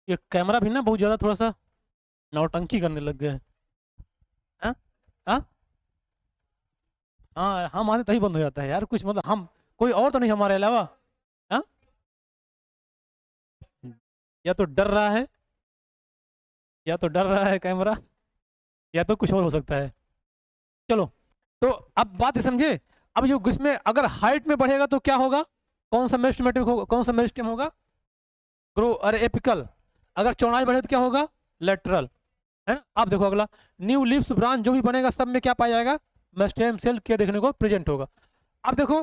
ये कैमरा भी ना बहुत ज़्यादा थोड़ा सा नौटंकी करने लग गए हैं। हाँ हाँ हाँ, हम आते तभी बंद हो जाता है यार, कुछ मतलब हम, कोई और तो नहीं हमारे अलावा। हाँ, या तो डर रहा है, या तो डर रहा है कैमरा, या तो कुछ और हो सकता है। चलो, तो अब बात समझे। अब जो इसमें अगर हाइट में बढ़ेगा तो क्या होगा, कौन सा मेरिस्टेमेटिक होगा, कौन सा मेरिस्टेम होगा, ग्रो अरे एपिकल। अगर चौड़ाई बढ़े तो क्या होगा, लेटरल, है ना। अब देखो अगला, न्यू लिप्स ब्रांच जो भी बनेगा सब में क्या पाया जाएगा, मेरिस्टेम सेल क्या देखने को प्रेजेंट होगा। अब देखो,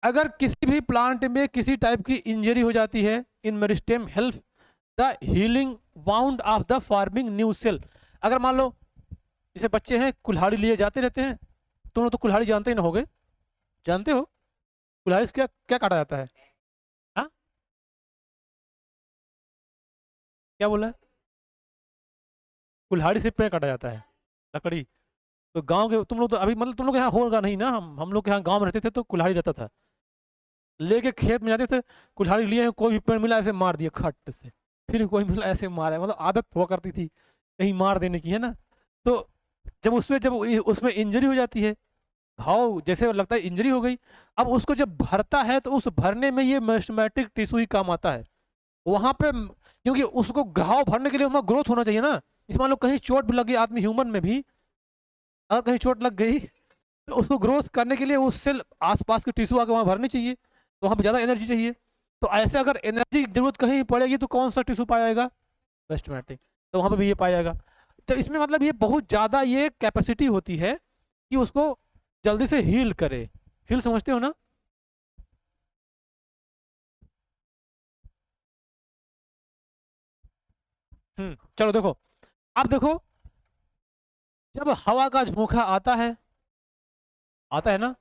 अगर किसी भी प्लांट में किसी टाइप की इंजरी हो जाती है, in meristem help the healing wound of the forming new cell. अगर मान लो जैसे बच्चे हैं कुल्हाड़ी लिए जाते रहते हैं, तुम लोग तो कुल्हाड़ी जानते ही ना होगे, जानते हो कुल्हाड़ी से क्या क्या काटा जाता है। हाँ, क्या बोला है, कुल्हाड़ी से पेड़ काटा जाता है, लकड़ी। तो गांव के तुम लोग तो अभी मतलब तुम लोग के यहाँ होगा नहीं ना, हम लोग के यहाँ गांव में रहते थे तो कुल्हाड़ी रहता था, लेके खेत में जाते थे, कुल्हाड़ी लिए हैं, कोई भी पेड़ मिला ऐसे मार दिए खट से, फिर कोई मिला ऐसे मारा, मतलब आदत हुआ करती थी कहीं मार देने की, है ना। तो जब उसमें इंजरी हो जाती है, घाव जैसे लगता है इंजरी हो गई, अब उसको जब भरता है तो उस भरने में ये मेरिस्टेमेटिक टिश्यू ही काम आता है वहां पे क्योंकि उसको घाव भरने के लिए वहां ग्रोथ होना चाहिए ना। इस मान लो कहीं चोट भी लगी आदमी ह्यूमन में भी, अगर कहीं चोट लग गई तो उसको ग्रोथ करने के लिए उस सेल आसपास के टिश्यू आके वहां भरनी चाहिए, तो वहां पे ज़्यादा एनर्जी चाहिए। तो ऐसे अगर एनर्जी की जरूरत कहीं पड़ेगी तो कौन सा टिश्यू पाया जाएगा, वेस्टमैटिक, तो वहां पे भी ये पाया जाएगा। तो इसमें मतलब ये बहुत ज़्यादा ये कैपेसिटी होती है कि उसको जल्दी से हील करे। हील समझते हो ना। चलो देखो, अब देखो, जब हवा का झोंका आता है ना,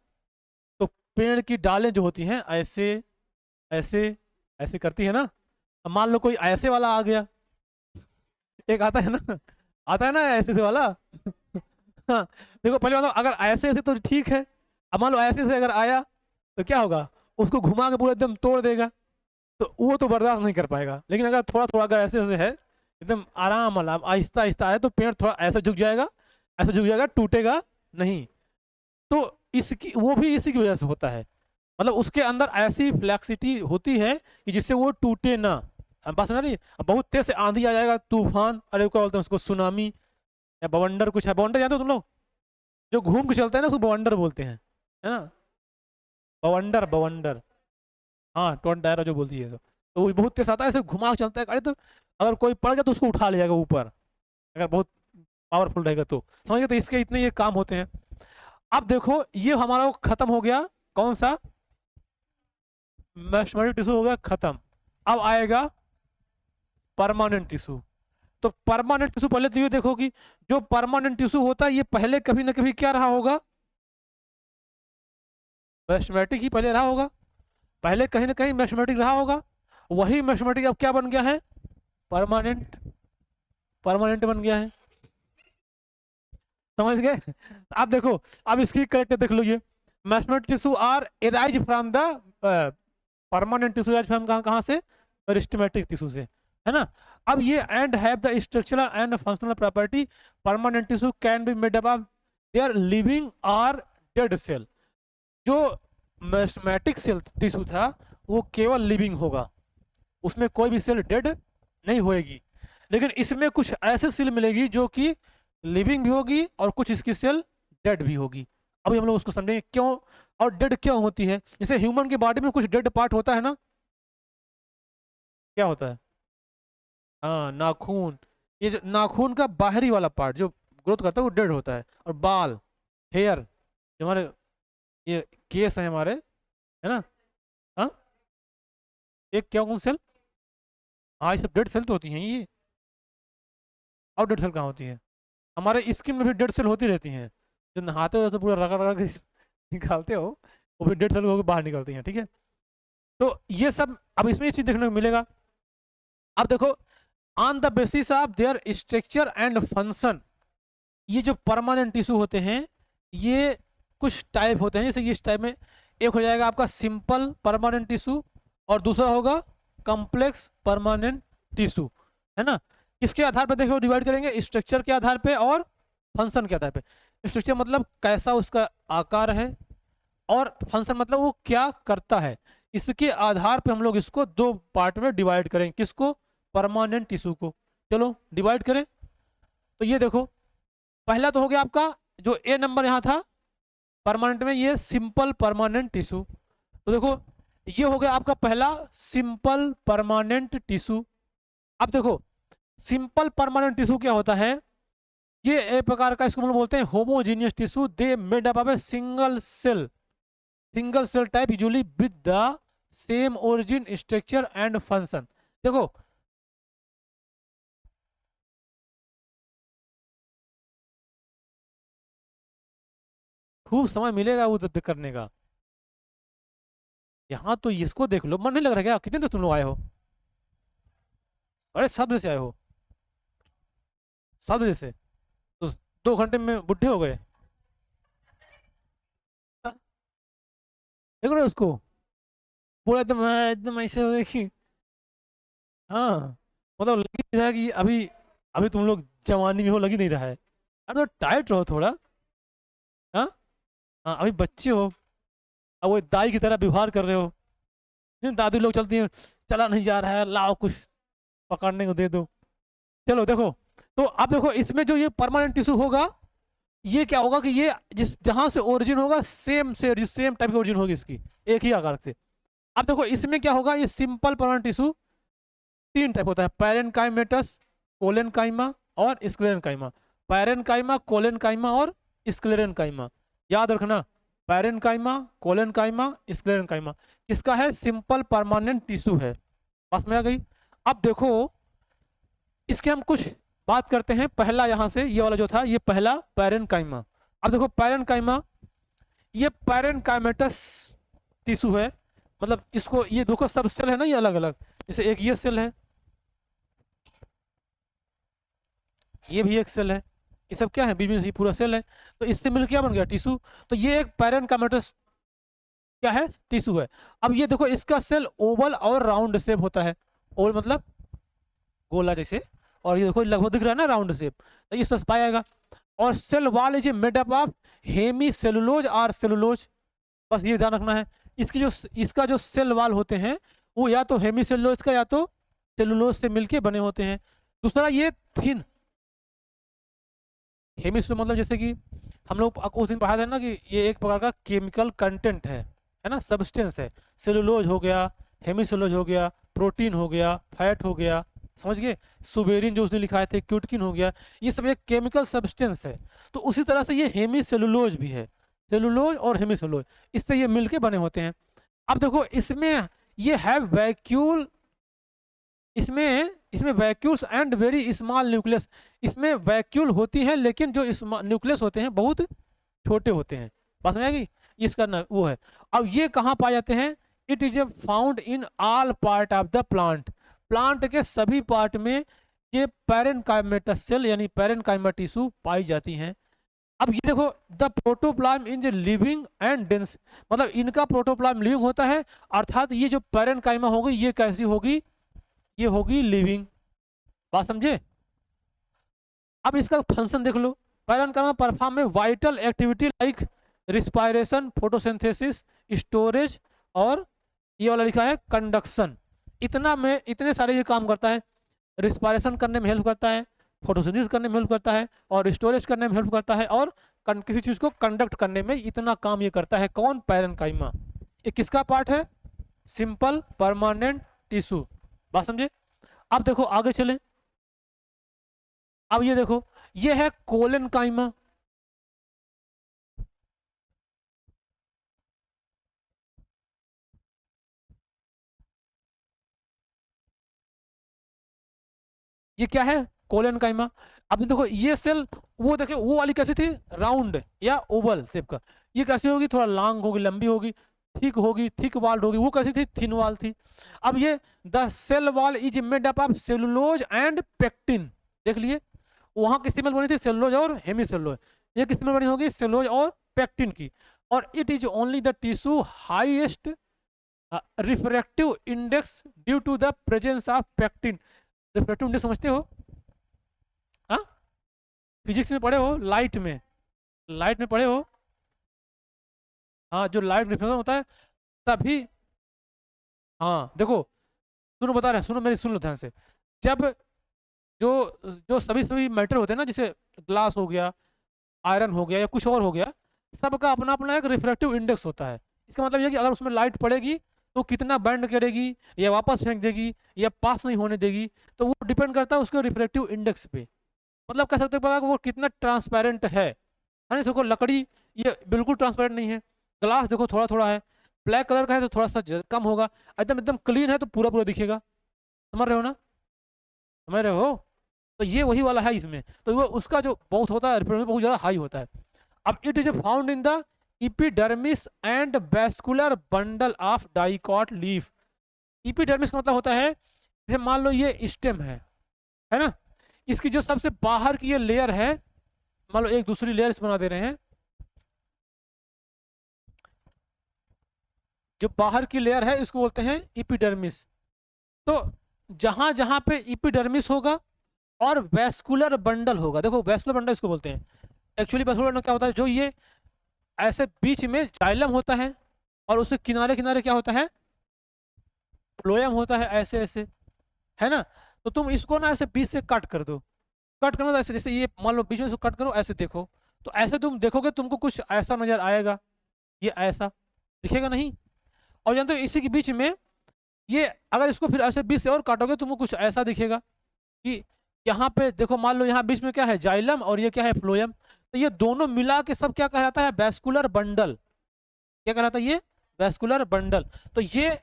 तो पेड़ की डालें जो होती हैं ऐसे ऐसे ऐसे करती है ना। अब मान लो कोई ऐसे वाला आ गया, एक आता है ना, आता है ना ऐसे से वाला। हाँ, देखो पहले मतलब अगर ऐसे ऐसे तो ठीक है, अब मान लो ऐसे से अगर आया तो क्या होगा, उसको घुमा के पूरा एकदम तोड़ देगा, तो वो तो बर्दाश्त नहीं कर पाएगा। लेकिन अगर थोड़ा थोड़ा अगर ऐसे ऐसे है, एकदम आराम वाला आहिस्ता आहिस्ता है, तो पेड़ थोड़ा ऐसा झुक जाएगा, ऐसा झुक जाएगा, टूटेगा नहीं। तो इसकी वो भी इसी की वजह से होता है, मतलब उसके अंदर ऐसी फ्लैक्सिटी होती है कि जिससे वो टूटे ना। अब बात समझ रही है? अब बहुत तेज से आंधी आ जाएगा, तूफान, अरे क्या बोलते हैं उसको, सुनामी या बवंडर, कुछ है बवंडर जानते हो तुम लोग, जो घूम के चलता है ना उसको बवंडर बोलते हैं, है ना। बवंडर बवंडर, हाँ टोन डायरा जो बोलती है, तो वो बहुत तेज आता है, ऐसे घुमा के चलता है गाड़ी, तो अगर कोई पड़ गया तो उसको उठा ले जाएगा ऊपर, अगर बहुत पावरफुल रहेगा तो समझ गए। तो इसके इतने ये काम होते हैं। अब देखो ये हमारा खत्म हो गया, कौन सा, मैस्मेटिक टिश्यू हो गया खत्म। अब आएगा परमानेंट टिश्यू। तो परमानेंट टिश्यू पहले तो ये देखो कि जो परमानेंट टिश्यू होता है ये पहले कभी ना कभी क्या रहा होगा, मैस्मेटिक ही पहले रहा होगा, पहले कहीं ना कहीं मैस्मेटिक रहा होगा, वही मैस्मेटिक अब क्या बन गया है, परमानेंट, परमानेंट बन गया है। समझ गए। आप देखो, अब इसकी करेक्ट देख लो, ये meristematic tissue are arise from the permanent tissue, arise from कहाँ कहाँ से, मेरिस्टेमेटिक टिश्यू से, है ना। अब ये and have the structural and functional property, permanent tissue can be made up of their living और डेड सेल। जो मेरिस्टेमेटिक सेल टिश्यू था वो केवल लिविंग होगा, उसमें कोई भी सेल डेड नहीं होएगी। लेकिन इसमें कुछ ऐसे सेल मिलेगी जो कि लिविंग भी होगी और कुछ इसकी सेल डेड भी होगी। अभी हम लोग उसको समझेंगे क्यों, और डेड क्यों होती है। जैसे ह्यूमन की बॉडी में कुछ डेड पार्ट होता है ना, क्या होता है, हाँ नाखून, ये जो नाखून का बाहरी वाला पार्ट जो ग्रोथ करता है वो डेड होता है, और बाल, हेयर, जो हमारे ये केस है हमारे, है ना। हाँ, एक क्या कौन सेल, हाँ ये सब डेड सेल तो होती हैं ये, और डेड सेल कहाँ होती है, हमारे स्किन में भी डेड सेल होती रहती हैं, जो नहाते हो तो पूरा रगड़ रगड़ के निकालते हो, वो भी डेड सेल होकर बाहर निकलती हैं, ठीक है। तो ये सब अब इसमें ये चीज देखने को मिलेगा। अब देखो, on the basis of their structure and function, ये जो परमानेंट टिश्यू होते हैं ये कुछ टाइप होते हैं, जैसे ये इस टाइप में एक हो जाएगा आपका सिंपल परमानेंट टिश्यू, और दूसरा होगा कॉम्प्लेक्स परमानेंट टिश्यू, है ना। किसके आधार पर देखो डिवाइड करेंगे, स्ट्रक्चर के आधार पे और फंक्शन के आधार पे। स्ट्रक्चर मतलब कैसा उसका आकार है, और फंक्शन मतलब वो क्या करता है। इसके आधार पे हम लोग इसको दो पार्ट में डिवाइड करेंगे, किसको, परमानेंट टिश्यू को। चलो डिवाइड करें। तो ये देखो, पहला तो हो गया आपका जो ए नंबर यहाँ था परमानेंट में, ये सिंपल परमानेंट टिश्यू। तो देखो ये हो गया आपका पहला सिंपल परमानेंट टिश्यू। अब देखो सिंपल परमानेंट टिश्यू क्या होता है, ये एक प्रकार का, इसको हम लोग बोलते हैं homogeneous tissue, they made up of a single cell type usually with the same origin structure and function. देखो खूब समय मिलेगा वो तब करने का। यहाँ तो इसको देख लो, मन नहीं लग रहा क्या, कितने दोस्त तुम लोग आए हो, अरे 7 बजे से आए हो, 7 बजे से, तो 2 घंटे में बुढ़े हो गए। हाँ, देख रहे हो उसको, पूरा एकदम ऐसे हो देखी। हाँ, मतलब लग ही नहीं रहा कि अभी अभी तुम लोग जवानी में हो, लग ही नहीं रहा है। अरे तो टाइट रहो थोड़ा। हाँ, हाँ अभी बच्चे हो, अब वो दाई की तरह व्यवहार कर रहे हो। दादी लोग चलती हैं, चला नहीं जा रहा है, लाओ कुछ पकड़ने को दे दो। चलो देखो, तो अब देखो इसमें जो ये परमानेंट टिश्यू होगा, ये क्या होगा कि ये जिस जहां से ओरिजिन होगा सेम टाइप की ओरिजिन होगी इसकी, एक ही आकार से। अब देखो इसमें क्या होगा, ये सिंपल परमानेंट टिश्यू 3 टाइप होता है, पैरेनकाइमेटस, कोलेनकाइमा और स्क्लेरेनकाइमा। पैरेनकाइमा, कोलेनकाइमा और स्क्लेरेनकाइमा, याद रखना, पैरेनकाइमा, कोलेनकाइमा, स्क्लेरेनकाइमा किसका है, सिंपल परमानेंट टिश्यू है। पास में आ गई। अब देखो इसके हम कुछ बात करते हैं। पहला यहाँ से ये वाला जो था, ये पहला पैरेनकाइमा। अब देखो पैरेनकाइमा, ये पैरेनकाइमेटस टिश्यू है, मतलब इसको, ये देखो सब सेल है ना, ये अलग अलग, जैसे एक ये सेल है, ये भी एक सेल है, ये सब क्या है, बीच में से पूरा सेल है, तो इससे मिलकर क्या बन गया, टिश्यू। तो ये एक पैरेनकाइमेटस क्या है, टिश्यू है। अब ये देखो इसका सेल ओवल और राउंड शेप होता है, ओवल मतलब गोला जैसे, और ये देखो लगभग दिख रहा है ना राउंड शेप, तो ये समझ पाएगा। और cell wall is made up of hemicellulose और सेलुलोज, बस ये ध्यान रखना है। इसका जो सेल वॉल होते हैं वो या तो हेमी सेलुलोज का या तो सेलुलोज से मिलके बने होते हैं। दूसरा ये थिन, हेमी मतलब जैसे कि हम लोग उस दिन पढ़ा था ना कि ये एक प्रकार का केमिकल कंटेंट है ना, सब्सटेंस है। सेलुलोज हो गया, हेमी सेलुलोज हो गया, प्रोटीन हो गया, फैट हो गया, समझ गए, सुबेरिन जो उसने लिखाए थे, क्यूटकिन हो गया, ये सब एक केमिकल सब्सटेंस है। तो उसी तरह से ये हेमी सेलुलोज भी है, सेलुलोज और हेमी सेलुलोज, इससे ये मिलके बने होते हैं। अब देखो इसमें ये है वैक्यूल, इसमें इसमें vacuoles and very small nucleus, इसमें वैक्यूल होती है लेकिन जो न्यूक्लियस होते हैं बहुत छोटे होते हैं। बात समझ आएगी, इसका ना वो है। अब ये कहाँ पाए जाते हैं, it is a found in all part of the plant, plant के सभी पार्ट में ये पैरेनकाइमेटस सेल यानी पैरेनकाइमा टिश्यू पाई जाती हैं। अब ये देखो the protoplasm in living and dense, मतलब इनका प्रोटोप्लाज्म लिविंग होता है, अर्थात ये जो पैरेनकाइमा होगी ये कैसी होगी, ये होगी लिविंग। बात समझे। अब इसका फंक्शन देख लो, पैरेनकाइमा परफॉर्म में vital activity like respiration, photosynthesis, storage और ये वाला लिखा है कंडक्शन। इतने सारे ये काम करता है, रिस्पायरेशन करने में हेल्प करता है, फोटोसिंथेसिस करने में हेल्प करता है और स्टोरेज करने में हेल्प करता है, और किसी चीज को कंडक्ट करने में इतना काम ये करता है। कौन, पैरेनकाइमा। ये किसका पार्ट है, सिंपल परमानेंट टिश्यू। बात समझे। अब देखो आगे चले, अब ये देखो ये है कोलेनकाइमा। ये क्या है, कोलेनकाइमा। अब देखो ये सेल, वो देखो वो वाली कैसी थी, राउंड या ओवल शेप का, ये कैसी होगी, थोड़ा लॉन्ग होगी, लंबी होगी, थिक वाल्ड होगी, वो कैसी थी, थिन वाल थी। अब ये the cell wall is made up of cellulose and pectin, देख लिए वहां किससे मिल बनी थी, सेलुलोज और हेमी सेलुलोज, ये किससे मिल बनी होगी, सेलुलोज और पेक्टिन की। और it is only the tissue highest refractive index due to the presence of pectin, refractive index समझते हो? हाँ, फिजिक्स में पढ़े हो, लाइट में पढ़े हो। हाँ, जो लाइट रिफ्लेक्शन होता है तभी। हाँ देखो, सुनो बता रहे हैं, सुनो मेरी, सुन लो ध्यान से। जब जो जो सभी सभी मैटर होते हैं ना, जैसे ग्लास हो गया, आयरन हो गया या कुछ और हो गया, सबका अपना अपना एक रिफ्रैक्टिव इंडेक्स होता है। इसका मतलब ये है कि अगर उसमें लाइट पड़ेगी तो कितना बैंड करेगी, या वापस फेंक देगी, या पास नहीं होने देगी, तो वो डिपेंड करता है उसके रिफ्रैक्टिव इंडेक्स पे। मतलब कह सकते हो कि वो कितना ट्रांसपेरेंट है ना। देखो लकड़ी ये बिल्कुल ट्रांसपेरेंट नहीं है, ग्लास देखो थोड़ा थोड़ा है, ब्लैक कलर का है तो थोड़ा सा कम होगा, एकदम एकदम क्लीन है तो पूरा पूरा दिखेगा। समझ रहे हो ना? समझ रहे हो? तो ये वही वाला है इसमें, तो वो उसका जो बहुत होता है रिफ्रैक्टिव बहुत ज़्यादा हाई होता है। अब it is found in the epidermis and vascular bundle of dicot leaf. Epidermis का मतलब होता है, जैसे मान लो ये स्टेम है ना, इसकी जो सबसे बाहर की ये लेयर है, मान लो एक दूसरी लेयर इस बना दे रहे हैं, जो बाहर की लेयर है इसको बोलते हैं इपिडर्मिस। तो जहां जहां पे इपिडर्मिस होगा और वैस्कुलर बंडल होगा, देखो वैस्कुलर बंडल इसको बोलते हैं। एक्चुअली वैस्कुलर बंडल क्या होता है, जो ये ऐसे बीच में जाइलम होता है और उसके किनारे किनारे क्या होता है, फ्लोएम होता है, ऐसे ऐसे, है ना। तो तुम इसको ना ऐसे बीच से कट कर दो, कट करना तो ऐसे, जैसे ये मान लो बीच में इसको कट करो, ऐसे देखो, तो ऐसे तुम देखोगे तुमको कुछ ऐसा नजर आएगा, ये ऐसा दिखेगा नहीं। और जानते हो इसी के बीच में ये, अगर इसको फिर ऐसे बीच से और काटोगे तुमको कुछ ऐसा दिखेगा कि यहाँ पे देखो, मान लो यहाँ बीच में क्या है, जाइलम, और ये क्या है, फ्लोएम। तो ये दोनों मिला के सब क्या कहलाता है, वैस्कुलर बंडल। क्या कहलाता है ये, वैस्कुलर बंडल। तो ये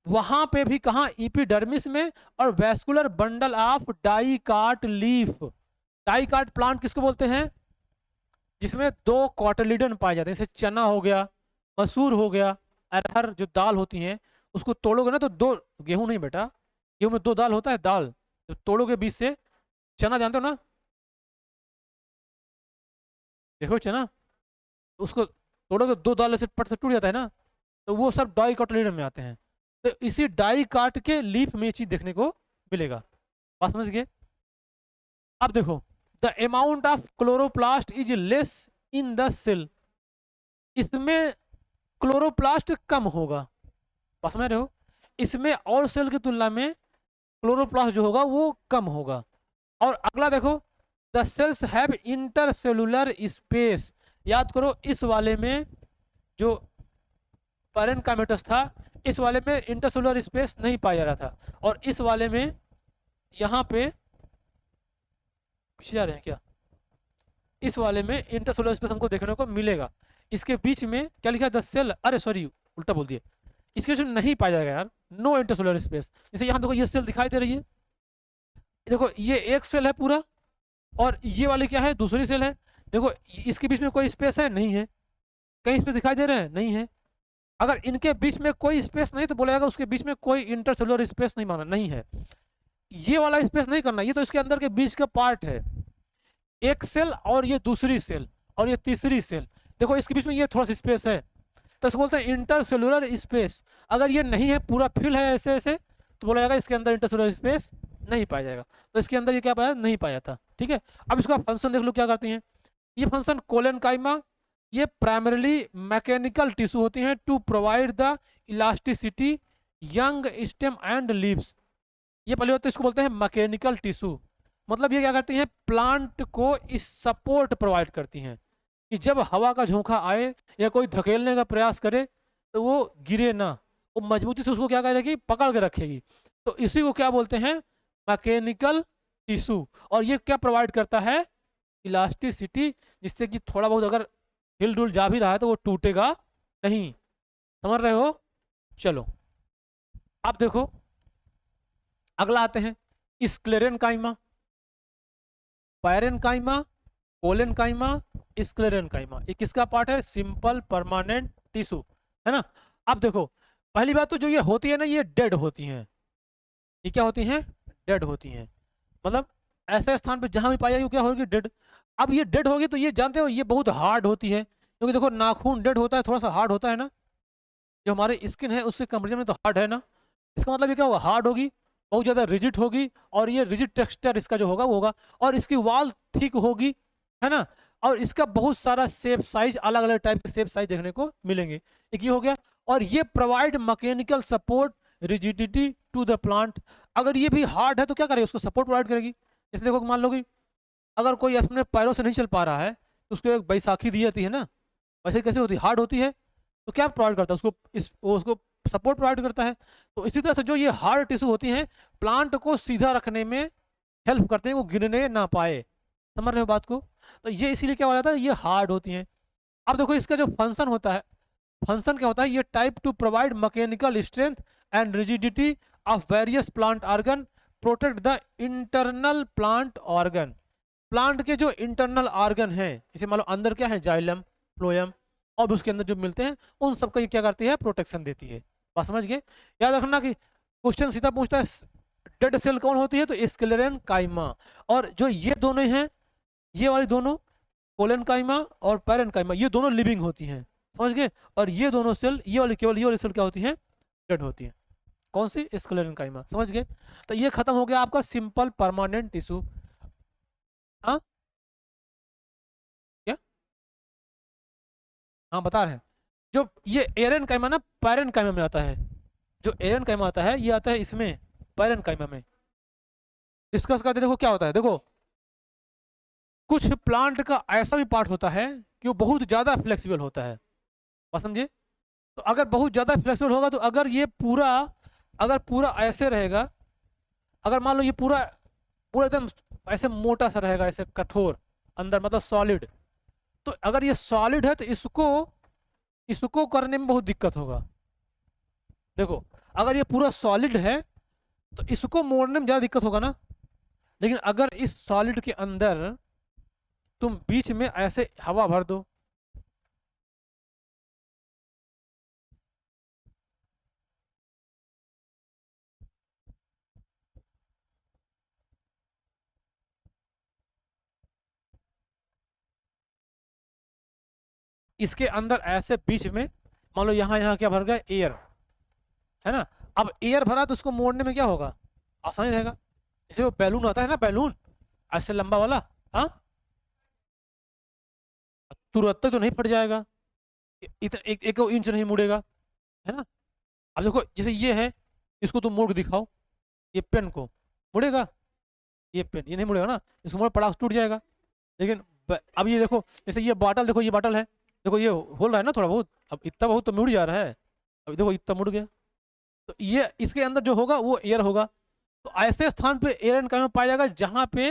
वहां पे भी कहा, इपिडर्मिस में, और vascular bundle of dicot leaf. Dicot plant किसको बोलते हैं, जिसमें दो कॉटलिडन पाए जाते हैं, जैसे चना हो गया, मसूर हो गया, अरहर जो दाल होती है, उसको तोड़ोगे ना तो दो, गेहूं नहीं बेटा, गेहूं में दो दाल होता है, दाल तो तोड़ोगे बीच से, चना जानते हो ना, देखो चना, उसको तोड़ोगे दो दाल से पट से टूट जाता है ना, तो वो सब डाई कॉटलिडन में आते हैं। तो इसी डाई काट के लीफ में ये चीज देखने को मिलेगा। बात समझ गए? अब देखो, the amount of chloroplast is less in the cell. इसमें क्लोरोप्लास्ट कम होगा, बात समझ रहे हो? इसमें और सेल की तुलना में क्लोरोप्लास्ट जो होगा वो कम होगा। और अगला देखो, the cells have intercellular space. याद करो इस वाले में जो पैरेनकाइमेटस था, इस वाले में इंटरसेलुलर स्पेस नहीं पाया जा रहा था, और इस वाले में यहाँ पे, पीछे जा रहे हैं क्या, इस वाले में इंटरसेलुलर स्पेस हमको देखने को मिलेगा। इसके बीच में क्या लिखा है, द सेल, अरे सॉरी उल्टा बोल दिए, इसके बीच में नहीं पाया जाएगा यार, नो इंटरसेलुलर स्पेस। जैसे यहाँ देखो ये सेल दिखाई दे रही है, देखो ये एक सेल है पूरा, और ये वाली क्या है, दूसरी सेल है। देखो इसके बीच में कोई स्पेस है, नहीं है। कहीं स्पेस दिखाई दे रहे हैं, नहीं है। अगर इनके बीच में कोई स्पेस नहीं तो बोला जाएगा उसके बीच में कोई इंटरसेलुलर स्पेस नहीं माना, नहीं है। ये वाला स्पेस नहीं करना, ये तो इसके अंदर के बीच का पार्ट है, एक सेल और ये दूसरी सेल और ये तीसरी सेल, देखो इसके बीच में ये थोड़ा सा स्पेस है, तो इसको बोलते हैं इंटरसेलुलर स्पेस। अगर ये नहीं है, पूरा फिल है ऐसे ऐसे, तो बोला जाएगा इसके अंदर इंटरसेलुलर स्पेस नहीं पाया जाएगा। तो इसके अंदर ये क्या पाया, नहीं पाया था। ठीक है, अब इसका फंक्शन देख लो क्या करती हैं। ये फंक्शन कोलेनकाइमा, ये प्राइमरीली मैकेनिकल टिश्यू होती हैं to provide the elasticity young stem and leaves. ये पहले होते हैं, इसको बोलते हैं मैकेनिकल टिश्यू। मतलब ये क्या करती हैं, प्लांट को इस सपोर्ट प्रोवाइड करती हैं कि जब हवा का झोंका आए या कोई धकेलने का प्रयास करे तो वो गिरे ना, वो मजबूती से उसको क्या करेगी, पकड़ के रखेगी। तो इसी को क्या बोलते हैं, मैकेनिकल टिश्यू। और ये क्या प्रोवाइड करता है, इलास्टिसिटी, जिससे कि थोड़ा बहुत अगर हिल डुल जा भी रहा है तो वो टूटेगा नहीं। समझ रहे हो? चलो अब देखो, अगला आते हैं स्क्लेरेनकाइमा, पैरेनकाइमा, कोलेनकाइमा, स्क्लेरेनकाइमा। ये किसका पार्ट है, सिंपल परमानेंट टिश्यू, है ना। अब देखो, पहली बात तो जो ये होती है ना, ये डेड होती हैं। ये क्या होती हैं, डेड होती हैं। मतलब ऐसे स्थान पे जहां भी पाई जाएगी क्या होगी, डेड। अब ये डेड होगी तो ये जानते हो ये बहुत हार्ड होती है, क्योंकि देखो नाखून डेड होता है, थोड़ा सा हार्ड होता है ना, जो हमारी स्किन है उसके कंपेरिजन में तो हार्ड है ना। इसका मतलब ये क्या होगा, हार्ड होगी। बहुत ज़्यादा रिजिड होगी, और ये रिजिड टेक्सचर इसका जो होगा वो होगा, और इसकी वॉल थिक होगी, है ना, और इसका बहुत सारा शेप साइज, अलग अलग टाइप के शेप साइज देखने को मिलेंगे। एक ये हो गया। और ये provide mechanical support rigidity to the plant. अगर ये भी हार्ड है तो क्या करेगी, उसको सपोर्ट प्रोवाइड करेगी। इसलिए देखो मान लो कि अगर कोई अपने पैरों से नहीं चल पा रहा है तो उसको एक बैसाखी दी जाती है ना, वैसे कैसे होती है, हार्ड होती है, तो क्या प्रोवाइड करता है उसको, वो उसको सपोर्ट प्रोवाइड करता है। तो इसी तरह से जो ये हार्ड टिश्यू होती हैं, प्लांट को सीधा रखने में हेल्प करते हैं, वो गिरने ना पाए। समझ रहे हो बात को? तो ये इसीलिए क्या हो जाता है, ये हार्ड होती हैं। अब देखो इसका जो फंक्शन होता है, फंक्शन क्या होता है, ये type two provide mechanical strength and rigidity of various plant organ, protect the internal plant organ. Plant के जो इंटरनल ऑर्गन हैं, जैसे मान लो अंदर क्या है, जाइलम, फ्लोएम, और भी उसके अंदर जो मिलते हैं, उन सबका ये क्या करती है, प्रोटेक्शन देती है। बात समझ गए? याद रखना कि क्वेश्चन सीधा पूछता है डेड सेल कौन होती है, तो स्क्लेरन काइमा। और जो ये दोनों हैं, ये वाली दोनों कोलन काइमा और पैरन काइमा, ये दोनों लिविंग होती हैं, समझ गए। और ये दोनों सेल, ये वाली केवल ये वाली सेल क्या होती है, डेड होती है। कौन सी, स्क्लेरन काइमा, समझ गए। तो ये खत्म हो गया आपका सिंपल परमानेंट टिश्यू। हाँ क्या, हाँ बता रहे हैं। जो ये एरन काइमा ना पैरन काइमा में आता है, जो एरन काइमा आता है ये आता है इसमें पैरन काइमा में। डिस्कस करते देखो क्या होता है। देखो कुछ प्लांट का ऐसा भी पार्ट होता है कि वो बहुत ज़्यादा फ्लेक्सिबल होता है, बात समझे। तो अगर बहुत ज़्यादा फ्लेक्सिबल होगा, तो अगर ये पूरा, अगर पूरा ऐसे रहेगा, अगर मान लो ये पूरा पूरा एकदम ऐसे मोटा सा रहेगा, ऐसे कठोर अंदर, मतलब सॉलिड, तो अगर ये सॉलिड है तो इसको इसको करने में बहुत दिक्कत होगा। देखो अगर ये पूरा सॉलिड है तो इसको मोड़ने में ज़्यादा दिक्कत होगा ना। लेकिन अगर इस सॉलिड के अंदर तुम बीच में ऐसे हवा भर दो, इसके अंदर ऐसे बीच में, मान लो यहाँ यहाँ क्या भर गया, एयर, है ना। अब एयर भरा तो उसको मोड़ने में क्या होगा, आसानी रहेगा। जैसे वो बैलून आता है ना, बैलून ऐसे लंबा वाला, हाँ, तुरंत तक तो नहीं फट जाएगा, इतना एक इंच नहीं मुड़ेगा, है ना। अब देखो जैसे ये है, इसको तुम मोड़ के दिखाओ, ये पेन को मुड़ेगा, ये पेन ये नहीं मुड़ेगा ना, इसको मोड़ पड़ास टूट जाएगा। लेकिन अब ये देखो, जैसे ये बॉटल, देखो ये बॉटल है, देखो ये होल रहा है ना थोड़ा बहुत, अब इतना बहुत तो मुड़ जा रहा है, अब देखो इतना मुड़ गया। तो ये इसके अंदर जो होगा वो एयर होगा। तो ऐसे स्थान पे एयर एंड काइमा पाया जाएगा जहाँ पे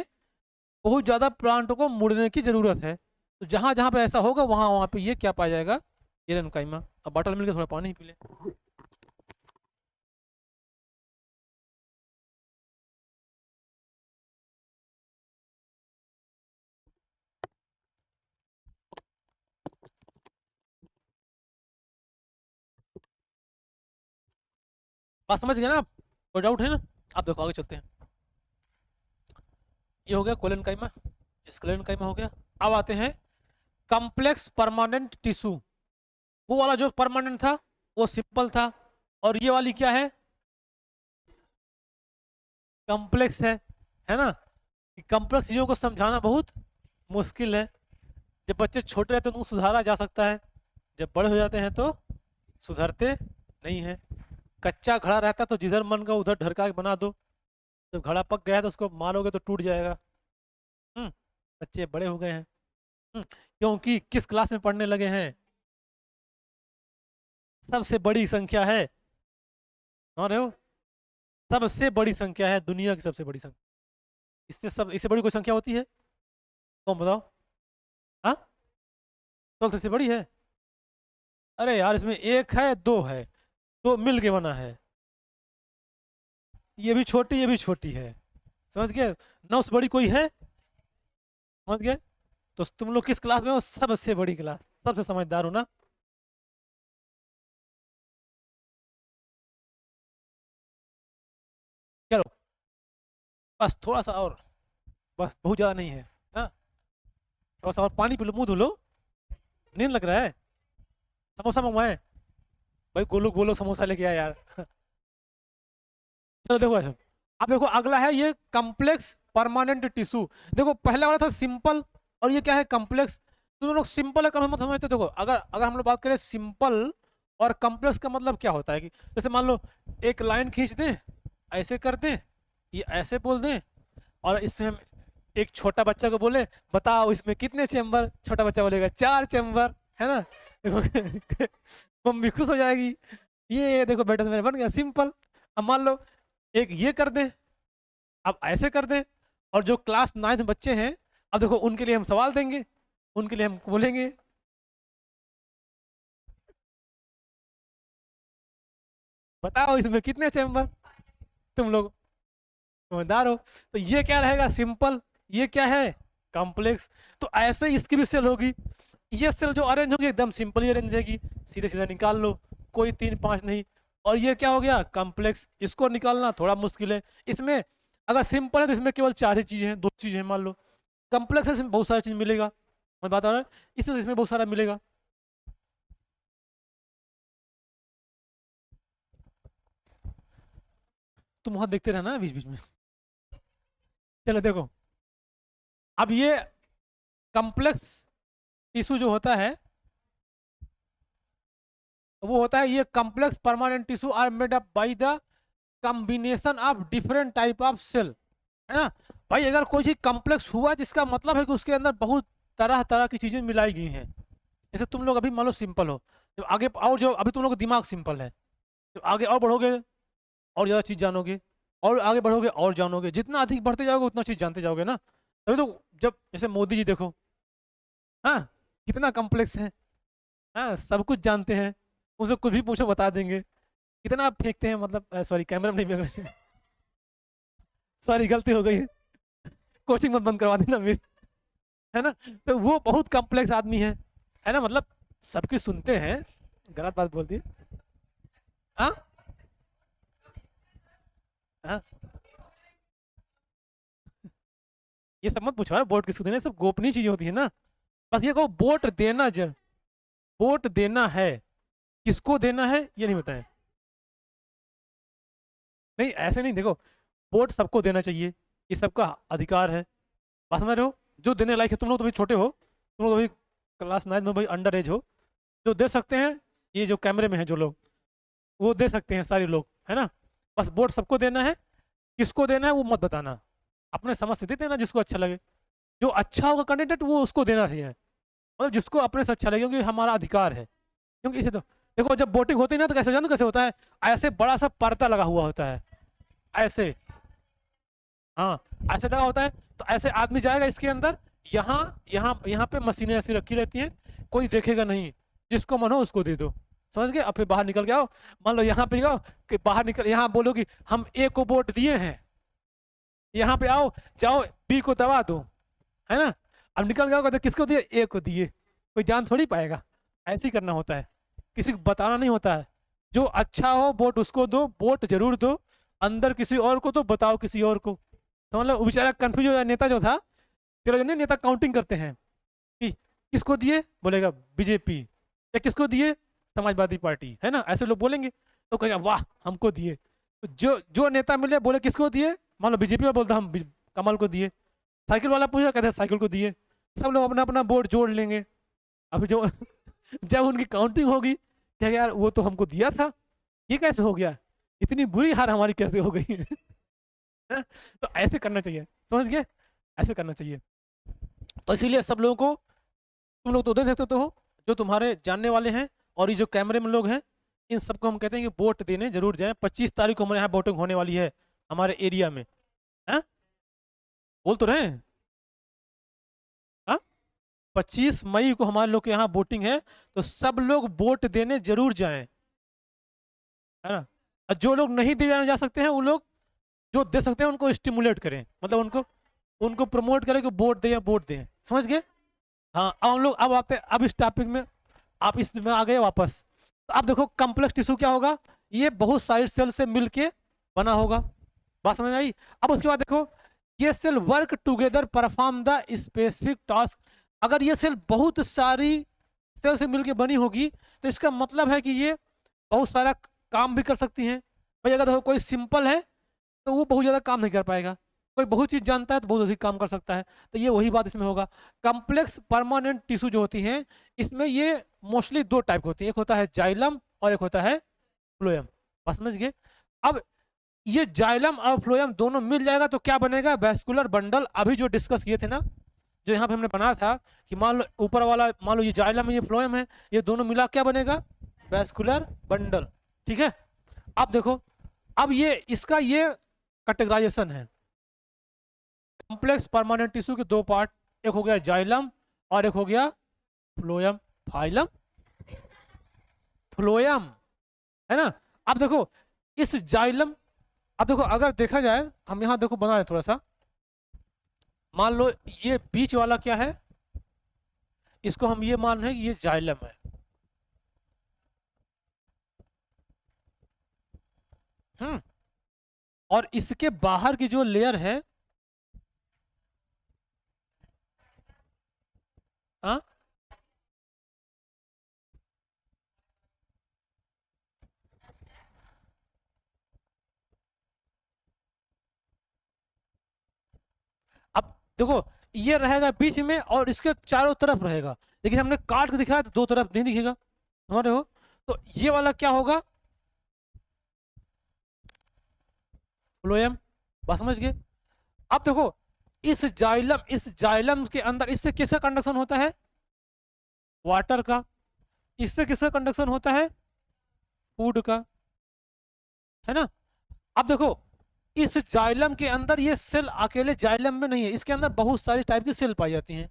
बहुत ज़्यादा प्लांट को मुड़ने की ज़रूरत है। तो जहाँ जहाँ पे ऐसा होगा वहाँ वहाँ पे ये क्या पाया जाएगा, एयर एंड काइमा। अब बॉटल मिल के थोड़ा पानी पी ले। बात समझ गए ना आप? कोई डाउट है ना? आप देखो आगे चलते हैं। ये हो गया कोलन काइमा, स्क्लेरन काइमा हो गया। अब आते हैं कॉम्प्लेक्स परमानेंट टिश्यू। वो वाला जो परमानेंट था वो सिंपल था, और ये वाली क्या है, कॉम्प्लेक्स है ना। कॉम्प्लेक्स चीज़ों को समझाना बहुत मुश्किल है। जब बच्चे छोटे रहते हैं तो उनको सुधारा जा सकता है, जब बड़े हो जाते हैं तो सुधरते नहीं है। कच्चा घड़ा रहता तो जिधर मन का उधर ढरका के बना दो, जब घड़ा पक गया है तो उसको मारोगे तो टूट जाएगा। हम्म बच्चे बड़े हो गए हैं। क्योंकि किस क्लास में पढ़ने लगे हैं, सबसे बड़ी संख्या है, समझ रहे हो, सबसे बड़ी संख्या है, दुनिया की सबसे बड़ी संख्या। इससे बड़ी कोई संख्या होती है, कौन बताओ? हाँ, 12 से बड़ी है? अरे यार इसमें एक है, दो है, दो मिल के बना है, ये भी छोटी ये भी छोटी है, समझ गए। 9 से बड़ी कोई है, समझ गए। तो तुम लोग किस क्लास में हो, सबसे बड़ी क्लास, सबसे समझदार हो ना। चलो बस थोड़ा सा और, बस बहुत ज़्यादा नहीं है ना। थोड़ा सा और पानी पी लो, मुंह धो लो, नींद लग रहा है। समोसा मंगवाए भाई, गोलू गोलू समोसा लेके आया यार। चलो देखो ऐसा, अब देखो अगला है ये कम्प्लेक्स परमानेंट टिश्यू। देखो पहला वाला था सिंपल, और ये क्या है कम्प्लेक्स। तो लोग सिंपल है मत समझते। देखो अगर अगर हम लोग बात करें सिंपल और कम्प्लेक्स का मतलब क्या होता है कि जैसे मान लो एक लाइन खींच दें, ऐसे कर दें, ये ऐसे बोल दें, और इससे हम एक छोटा बच्चा को बोले बताओ इसमें कितने चेम्बर, छोटा बच्चा बोलेगा 4 चेम्बर, है ना। देखो मम्मी खुश हो जाएगी, ये देखो बेटा मेरा बन गया सिंपल। अब मान लो एक ये कर दें, अब ऐसे कर दें, और जो क्लास 9 बच्चे हैं, अब देखो उनके लिए हम सवाल देंगे, उनके लिए हम बोलेंगे बताओ इसमें कितने चेम्बर, तुम लोग समझदार हो। तो ये क्या रहेगा सिंपल, ये क्या है कॉम्प्लेक्स। तो ऐसे ही इसकी भी सेल होगी, ये सेल जो अरेंज होगी एकदम सिंपल ही अरेंज रहेगी, सीधे सीधे निकाल लो, कोई 3 5 नहीं। और ये क्या हो गया कॉम्प्लेक्स, इसको निकालना थोड़ा मुश्किल है। इसमें अगर सिंपल है तो इसमें केवल 4 ही चीजें हैं, 2 चीजें हैं मान लो। कॉम्प्लेक्स है इसमें बहुत सारा चीज मिलेगा, मैं बता रहा हूँ इसमें बहुत सारा मिलेगा। तुम वहां देखते रहना बीच बीच में। चलो देखो, अब ये कॉम्प्लेक्स टिश्यू जो होता है वो होता है ये complex permanent tissue are made up by the combination of different type of cell, है ना। भाई अगर कोई चीज कॉम्प्लेक्स हुआ जिसका मतलब है कि उसके अंदर बहुत तरह तरह की चीजें मिलाई गई हैं। जैसे तुम लोग अभी मान लो सिंपल हो, जब आगे और जो अभी तुम लोग का दिमाग सिंपल है, जब आगे और बढ़ोगे और ज़्यादा चीज़ जानोगे, और आगे बढ़ोगे और जानोगे, जितना अधिक बढ़ते जाओगे उतना चीज़ जानते जाओगे ना। तभी तो जब जैसे मोदी जी देखो, हाँ कितना कॉम्प्लेक्स है, हाँ सब कुछ जानते हैं, उनसे कुछ भी पूछो बता देंगे। कितना फेंकते हैं मतलब सॉरी कैमरा में नहीं फेंक, सॉरी गलती हो गई है, कोचिंग मत बंद करवा देना मेरी, है ना। तो वो बहुत कॉम्प्लेक्स आदमी है ना, मतलब सबकी सुनते हैं, गलत बात बोल दी। हाँ हाँ, ये सब मत पूछो वोट किसको देना, ये सब गोपनीय चीजें होती है ना। बस ये कहो वोट देना, जब वोट देना है, किसको देना है ये नहीं बताएं। नहीं ऐसे नहीं, देखो वोट सबको देना चाहिए, ये सबका अधिकार है, बात समझ रहे हो। जो देने लायक है, तुम लोग तो भाई छोटे हो, तुम लोग तो भाई क्लास 9 में भाई अंडर एज हो, जो दे सकते हैं, ये जो कैमरे में है जो लोग, वो दे सकते हैं सारे लोग, है ना। बस वोट सबको देना है, किसको देना है वो मत बताना, अपने समझ से दे देना जिसको अच्छा लगे। जो अच्छा होगा कैंडिडेट वो उसको देना चाहिए, मतलब जिसको अपने से अच्छा लगे, क्योंकि हमारा अधिकार है। क्योंकि इसे तो देखो जब वोटिंग होती है ना तो कैसे जानो कैसे होता है, ऐसे बड़ा सा पर्दा लगा हुआ होता है, ऐसे, हाँ ऐसे लगा होता है। तो ऐसे आदमी जाएगा इसके अंदर, यहाँ यहाँ यहाँ पे मशीनें ऐसी रखी रहती हैं, कोई देखेगा नहीं, जिसको मन हो उसको दे दो, समझ गए। अब फिर बाहर निकल के आओ, मान लो यहाँ पे जाओ कि बाहर निकल, यहाँ बोलो कि हम ए को वोट दिए हैं, यहाँ पे आओ, जाओ बी को दबा दो, है ना। अब निकल गया होगा तो किसको दिए, ए को दिए, कोई जान थोड़ी पाएगा। ऐसे ही करना होता है, किसी को बताना नहीं होता है। जो अच्छा हो वोट उसको दो, वोट जरूर दो, अंदर किसी और को तो बताओ किसी और को। तो मतलब वो बेचारा कंफ्यूज हो जाए, नेता जो था, चलो जो नहीं नेता काउंटिंग करते हैं कि किसको दिए, बोलेगा बीजेपी, या किसको दिए समाजवादी पार्टी, है ना, ऐसे लोग बोलेंगे। तो कहेगा वाह हमको दिए। तो जो जो नेता मिले बोले किसको दिए, मान लो बीजेपी में बोलता हम कमल को दिए, साइकिल वाला पूछा कहते हैं साइकिल को दिए, सब लोग अपना अपना वोट जोड़ लेंगे। अभी जो जब उनकी काउंटिंग होगी क्या यार वो तो हमको दिया था, ये कैसे हो गया, इतनी बुरी हार हमारी कैसे हो गई है। तो ऐसे करना चाहिए, समझ गए, ऐसे करना चाहिए। तो इसीलिए सब लोगों को, तुम लोग तो देख सकते हो जो तुम्हारे जानने वाले हैं, और ये जो कैमरे में लोग हैं, इन सबको हम कहते हैं कि वोट देने जरूर जाएं। 25 तारीख को हमारे यहाँ वोटिंग होने वाली है हमारे एरिया में, हैं बोल तो रहे हैं, हाँ 25 मई को हमारे लोग के यहाँ वोटिंग है, तो सब लोग वोट देने जरूर जाएं, है ना। और जो लोग नहीं दे जाने जा सकते हैं, वो लोग जो दे सकते हैं उनको स्टिमुलेट करें, मतलब उनको उनको प्रमोट करें कि वोट दें या वोट दें, समझ गए। हाँ अब हम लोग अब आते अब इस टॉपिक में, आप इसमें आ गए वापस। तो अब देखो कम्प्लेक्स टिश्यू क्या होगा, ये बहुत सारी सेल से मिलके बना होगा, बात समझ में आई। अब उसके बाद देखो ये cell work together perform the specific task. अगर ये सेल बहुत सारी सेल से मिलके बनी होगी तो इसका मतलब है कि ये बहुत सारा काम भी कर सकती हैं। भाई अगर देखो कोई सिंपल है तो वो बहुत ज़्यादा काम नहीं कर पाएगा। कोई बहुत चीज़ जानता है तो बहुत अधिक काम कर सकता है। तो ये वही बात इसमें होगा। कम्प्लेक्स परमानेंट टिश्यू जो होती हैं, इसमें ये मोस्टली दो टाइप की होती है, एक होता है जाइलम और एक होता है फ्लोएम। बस समझ गए। अब ये जाइलम और फ्लोएम दोनों मिल जाएगा तो क्या बनेगा, वैस्कुलर बंडल। अभी जो डिस्कस किए थे ना, जो यहाँ पे हमने बनाया था कि मान लो ऊपर वाला, मान लो ये जाइलम है, ये फ्लोएम है, ये दोनों मिला क्या बनेगा, वैस्कुलर बंडल। ठीक है। अब देखो, अब ये इसका ये कैटेगराइजेशन है। कॉम्प्लेक्स परमानेंट टिश्यू के दो पार्ट, एक हो गया जाइलम और एक हो गया फ्लोएम। फाइलम, फ्लोएम, है ना। अब देखो इस जाइलम, अब देखो अगर देखा जाए, हम यहाँ देखो बना रहे थोड़ा सा, मान लो ये बीच वाला क्या है, इसको हम ये मान रहे हैं कि ये जाइलम है। और इसके बाहर की जो लेयर है, हाँ, अब देखो ये रहेगा बीच में और इसके चारों तरफ रहेगा, लेकिन हमने काट के दिखाया तो दो तरफ नहीं दिखेगा, समझ रहे हो। तो ये वाला क्या होगा, फ्लोएम। बस समझ गए। अब देखो इस जाइलम के अंदर इससे किसका कंडक्शन होता है, वाटर का। इससे किसका कंडक्शन होता है, फूड का, है ना। अब देखो इस जाइलम के अंदर ये सेल अकेले जाइलम में नहीं है, इसके अंदर बहुत सारी टाइप की सेल पाई जाती हैं।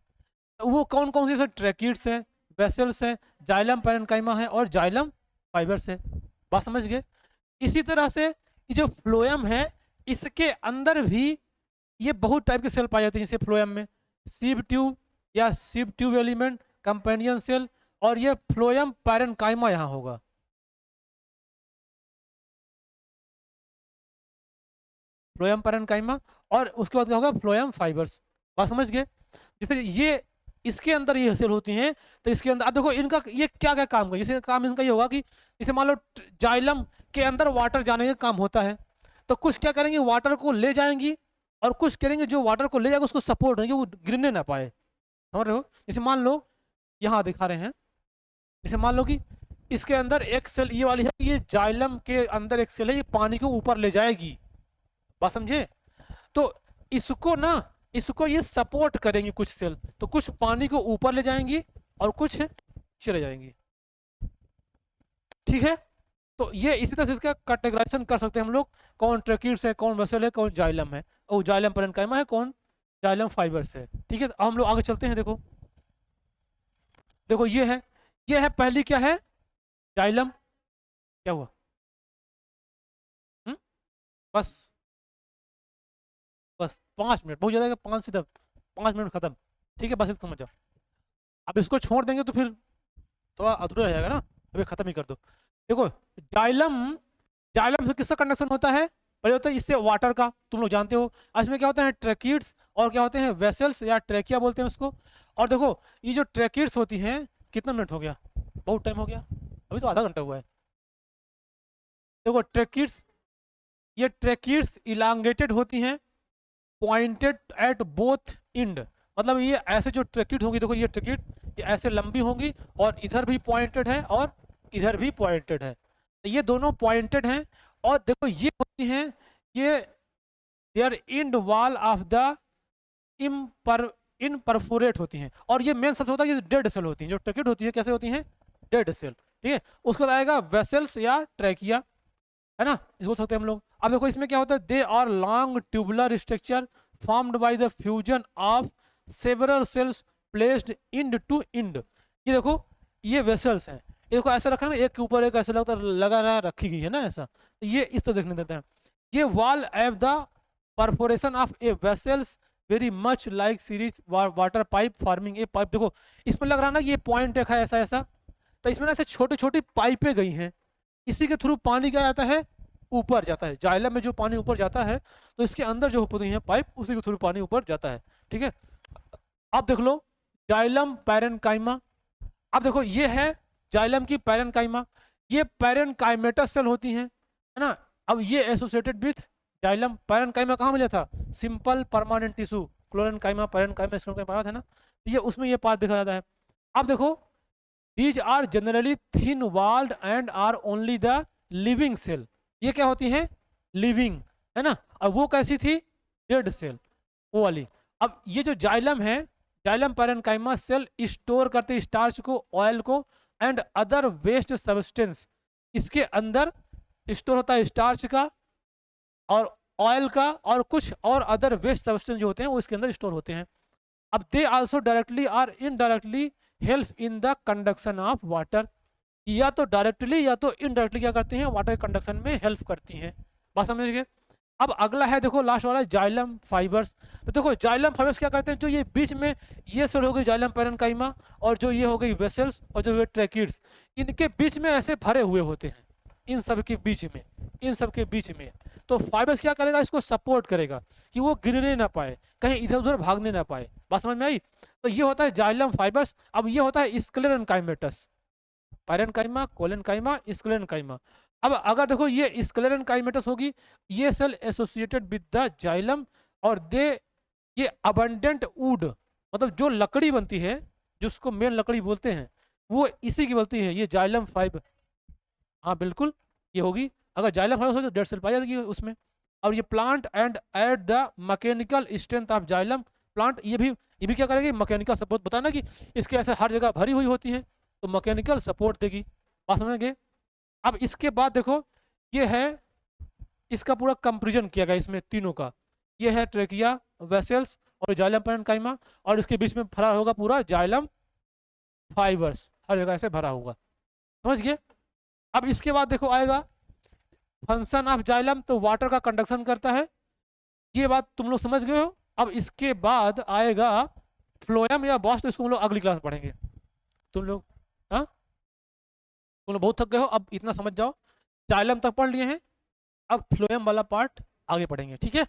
वो कौन कौन सी, जैसे ट्रैकिड्स है, वेसल्स है, जाइलम पैरेन्काइमा है और जाइलम फाइबर्स है। बात समझ गए। इसी तरह से ये जो फ्लोएम है, इसके अंदर भी ये बहुत टाइप के सेल पाए जाते हैं, जैसे फ्लोएम में सीब ट्यूब या sieve tube element, companion cell, और ये फ्लोएम पैरेन्काइमा यहाँ होगा। फ्लोएम पैरेन्काइमा, और उसके बाद क्या होगा, फ्लोएम फाइबर्स। बात समझ गए। जैसे ये इसके अंदर ये सेल होती हैं, तो इसके अंदर अब देखो इनका ये क्या क्या काम है, जैसे काम इनका ये होगा कि जैसे मान लो जाइलम के अंदर वाटर जाने का काम होता है, तो कुछ क्या करेंगे, वाटर को ले जाएंगी, और कुछ करेंगे जो वाटर को ले जाएगा उसको सपोर्ट करेंगे, वो गिरने ना पाए, समझ रहे हो। जैसे मान लो यहाँ दिखा रहे हैं, जैसे मान लो कि इसके अंदर एक सेल ये वाली है, ये जाइलम के अंदर एक सेल है, ये पानी को ऊपर ले जाएगी। बात समझे। तो इसको ना, इसको ये सपोर्ट करेंगी कुछ सेल, तो कुछ पानी को ऊपर ले जाएंगी और कुछ चले जाएंगी। ठीक है। तो ये इसी तरह से इसका कैटेगराइजेशन कर सकते हैं हम लोग, कौन ट्रैकिड्स है, कौन वेसल है, कौन जाइलम है, और जाइलम पैरेन्काइमा है, कौन जाइलम फाइबर्स है। ठीक है। अब हम लोग आगे चलते हैं। देखो देखो ये है पहली क्या है, जाइलम। क्या हुआ, हुँ? बस बस 5 मिनट बहुत ज़्यादा, 5 मिनट खत्म। ठीक है, बस इसको समझ जाओ। अब इसको छोड़ देंगे तो फिर थोड़ा अधूरा रह जाएगा ना, अभी खत्म ही कर दो। देखो जाइलम, जाइलम से किसका कंडक्शन होता है, पहले होता है इससे वाटर का, तुम लोग जानते हो। और इसमें क्या होता है, ट्रैकिड्स, और क्या होते हैं, वेसल्स या ट्रैकिया बोलते हैं उसको। और देखो ये जो ट्रैकिड्स होती हैं, कितना मिनट हो गया, बहुत टाइम हो गया, अभी तो आधा घंटा हुआ है। देखो ट्रैकिड्स, ये ट्रैकिड्स इलांगेटेड होती हैं, पॉइंटेड एट बोथ इंड। मतलब ये ऐसे जो ट्रैकिड होगी, देखो ये ट्रैकिड ये ऐसे लंबी होंगी, और इधर भी पॉइंटेड है और इधर भी पॉइंटेड है, तो ये दोनों पॉइंटेड हैं। और देखो ये होती हैं, ये their end wall of the imper imperforate होती हैं। और ये मेन सबसे होता है, ये डेड सेल होती हैं, जो ट्रैकिड होती है कैसे होती हैं, डेड सेल। ठीक है। उसके बाद आएगा वेसल्स या ट्रैकिया, है ना, इसको सकते हैं हम लोग। अब देखो इसमें क्या होता है, they are long tubular structure formed by the fusion of several cells placed end to end. ये देखो ये वेसल्स हैं, ये देखो ऐसा रखा है ना, एक के ऊपर एक ऐसा लगता है लगा रखी गई है ना ऐसा, तो ये इस तरह देखने देते हैं। ये वॉल एव the perforation of A vessels very much like series water pipe forming a pipe. देखो इसमें लग रहा है ना, ये पॉइंट देखा है ऐसा ऐसा, तो इसमें ना ऐसे छोटी छोटी पाइपें गई हैं, इसी के थ्रू पानी क्या जाता है, ऊपर जाता है। जाइलम में जो पानी ऊपर जाता है, तो इसके अंदर जो होती है पाइप, उसी के थ्रू पानी ऊपर जाता है। ठीक है। अब देख लो जाइलम पैरेन्काइमा। अब देखो ये है जाइलम की पैरेन्काइमा, ये पैरेन्काइमेटस सेल होती हैं, है ना। अब ये एसोसिएटेड विथ जाइलम पैरेन्काइमा कहाँ मिला था? Simple permanent tissue, collenchyma, parenchyma, sclerenchyma था ना, तो ये उसमें ये पार्ट देखा जाता है। अब देखो, these are generally thin walled and are only the living cell. ये क्या होती हैं? लिविंग, है ना। और वो कैसी थी? डेड सेल, वो वाली। अब ये जो जाइलम है, जाइलम पैरेन्काइमा सेल स्टोर करते स्टार्च को, ऑयल को एंड अदर वेस्ट सब्सटेंस। इसके अंदर स्टोर होता है स्टार्च का और ऑयल का और कुछ और अदर वेस्ट सब्सटेंस जो होते हैं वो इसके अंदर स्टोर होते हैं। अब दे आल्सो डायरेक्टली और indirectly help in the conduction of water. या तो डायरेक्टली या तो इनडायरेक्टली क्या करती हैं? वाटर के कंडक्शन में हेल्प करती हैं। बात समझ गए? अब अगला है देखो, लास्ट वाला जाइलम फाइबर्स। तो देखो जाइलम फाइबर्स क्या करते हैं? जो ये बीच में ये सेल हो गई जाइलम पैरेन्काइमा और जो ये हो गई वेसल्स और जो ये ट्रैकिड्स, इनके बीच में ऐसे भरे हुए होते हैं, इन सब के बीच में, इन सब के बीच में। तो फाइबर्स क्या करेगा? इसको सपोर्ट करेगा कि वो गिरने ना पाए, कहीं इधर उधर भागने ना पाए। बात समझ में आई? तो ये होता है जाइलम फाइबर्स। अब ये होता है स्क्लेरेन्काइमेटस, पैरेन्काइमा, कोलेन्काइमा, स्क्लेरेन्काइमा। अब अगर देखो ये स्क्लेरेन्काइमेटस होगी, ये cell associated with the xylem और दे, ये अबंडेंट वुड, मतलब जो लकड़ी बनती है, जिसको मेन लकड़ी बोलते हैं, वो इसी की बनती है, ये जाइलम फाइबर। हाँ बिल्कुल, ये होगी। अगर जाइलम फाइबर होगी तो डेड सेल पाई जाएगी उसमें। और ये plant and at the mechanical strength of xylem plant, ये भी क्या करेगी? Mechanical support. बताना कि इसके ऐसे हर जगह भरी हुई होती है तो मैकेनिकल सपोर्ट देगी। बात समझ गए? अब इसके बाद देखो, ये है इसका पूरा कंपेरिजन किया गया इसमें तीनों का। ये है ट्रेकिया, वेसल्स और जाइलम पैरेन्काइमा, और इसके बीच में भरा होगा पूरा जाइलम फाइबर्स, हर जगह ऐसे भरा होगा। समझ गए? अब इसके बाद देखो आएगा फंक्शन ऑफ जाइलम, तो वाटर का कंडक्शन करता है, ये बात तुम लोग समझ गए हो। अब इसके बाद आएगा फ्लोएम या बॉस, तो इसको हम लोग अगली क्लास में पढ़ेंगे। तुम लोग, हाँ तुम लोग बहुत थक गए हो, अब इतना समझ जाओ। जाइलम तक पढ़ लिए हैं, अब फ्लोएम वाला पार्ट आगे पढ़ेंगे, ठीक है।